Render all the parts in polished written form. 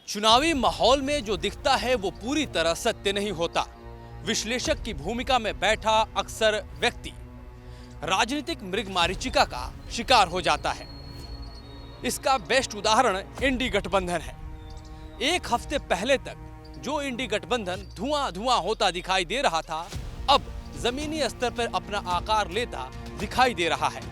चुनावी माहौल में जो दिखता है वो पूरी तरह सत्य नहीं होता। विश्लेषक की भूमिका में बैठा अक्सर व्यक्ति राजनीतिक मृगमरीचिका का शिकार हो जाता है। इसका बेस्ट उदाहरण इंडी गठबंधन है। एक हफ्ते पहले तक जो इंडी गठबंधन धुआं धुआं होता दिखाई दे रहा था, अब जमीनी स्तर पर अपना आकार लेता दिखाई दे रहा है।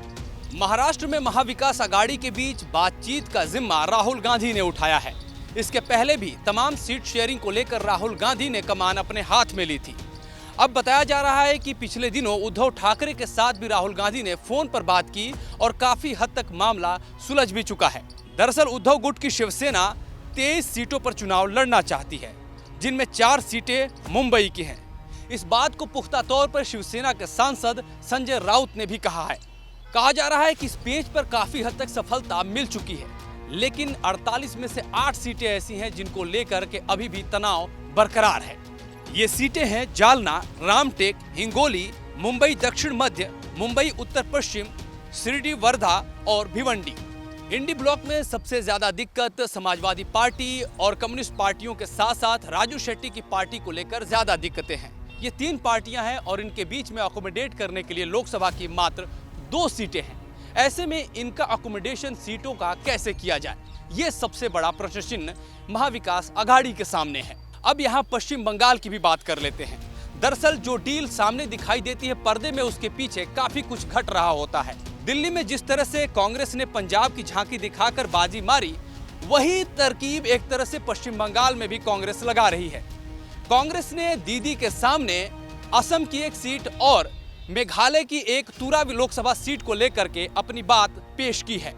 महाराष्ट्र में महाविकास आघाड़ी के बीच बातचीत का जिम्मा राहुल गांधी ने उठाया है। इसके पहले भी तमाम सीट शेयरिंग को लेकर राहुल गांधी ने कमान अपने हाथ में ली थी। अब बताया जा रहा है कि पिछले दिनों उद्धव ठाकरे के साथ भी राहुल गांधी ने फोन पर बात की और काफी हद तक मामला सुलझ भी चुका है। दरअसल उद्धव गुट की शिवसेना 23 सीटों पर चुनाव लड़ना चाहती है, जिनमें 4 सीटें मुंबई की हैं। इस बात को पुख्ता तौर पर शिवसेना के सांसद संजय राउत ने भी कहा है। कहा जा रहा है कि इस पेज पर काफी हद तक सफलता मिल चुकी है, लेकिन 48 में से 8 सीटें ऐसी हैं जिनको लेकर के अभी भी तनाव बरकरार है। ये सीटें हैं जालना, रामटेक, हिंगोली, मुंबई दक्षिण मध्य, मुंबई उत्तर पश्चिम, शिरडी, वर्धा और भिवंडी। इंडी ब्लॉक में सबसे ज्यादा दिक्कत समाजवादी पार्टी और कम्युनिस्ट पार्टियों के साथ साथ राजू शेट्टी की पार्टी को लेकर ज्यादा दिक्कतें हैं। ये 3 पार्टियां हैं और इनके बीच में अकोमोडेट करने के लिए लोकसभा की मात्र 2 सीटें हैं। ऐसे में इनका अकोमोडेशन सीटों का कैसे किया जाए, ये सबसे बड़ा प्रश्न चिन्ह महाविकास आघाड़ी के सामने है। अब यहाँ पश्चिम बंगाल की भी बात कर लेते हैं। दरअसल जो डील सामने दिखाई देती है पर्दे में, उसके पीछे काफी कुछ घट रहा होता है। दिल्ली में जिस तरह से कांग्रेस ने पंजाब की झांकी दिखाकर बाजी मारी, वही तरकीब एक तरह से पश्चिम बंगाल में भी कांग्रेस लगा रही है। कांग्रेस ने दीदी के सामने असम की एक सीट और मेघालय की एक तुरा लोकसभा सीट को लेकर के अपनी बात पेश की है।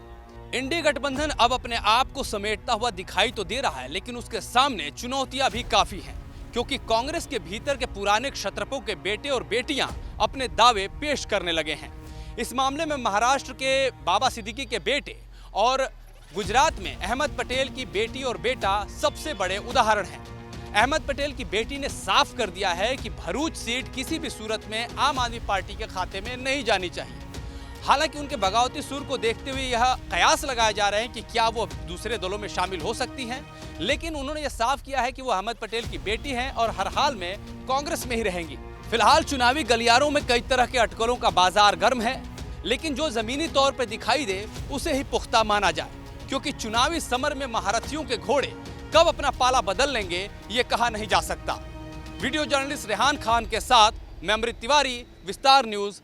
इंडी गठबंधन अब अपने आप को समेटता हुआ दिखाई तो दे रहा है, लेकिन उसके सामने चुनौतियां भी काफी हैं, क्योंकि कांग्रेस के भीतर के पुराने क्षत्रपों के बेटे और बेटियां अपने दावे पेश करने लगे हैं। इस मामले में महाराष्ट्र के बाबा सिद्दीकी के बेटे और गुजरात में अहमद पटेल की बेटी और बेटा सबसे बड़े उदाहरण हैं। अहमद पटेल की बेटी ने साफ कर दिया है कि भरूच सीट किसी भी सूरत में आम आदमी पार्टी के खाते में नहीं जानी चाहिए। हालांकि उनके बगावती सुर को देखते हुए यह कयास लगाए जा रहे हैं कि क्या वो दूसरे दलों में शामिल हो सकती हैं, लेकिन उन्होंने यह साफ किया है कि वो अहमद पटेल की बेटी हैं और हर हाल में कांग्रेस में ही रहेंगी। फिलहाल चुनावी गलियारों में कई तरह के अटकलों का बाजार गर्म है, लेकिन जो जमीनी तौर पर दिखाई दे उसे ही पुख्ता माना जाए, क्योंकि चुनावी समर में महारथियों के घोड़े कब अपना पाला बदल लेंगे ये कहा नहीं जा सकता। वीडियो जर्नलिस्ट रेहान खान के साथ मैं अमृत तिवारी, विस्तार न्यूज।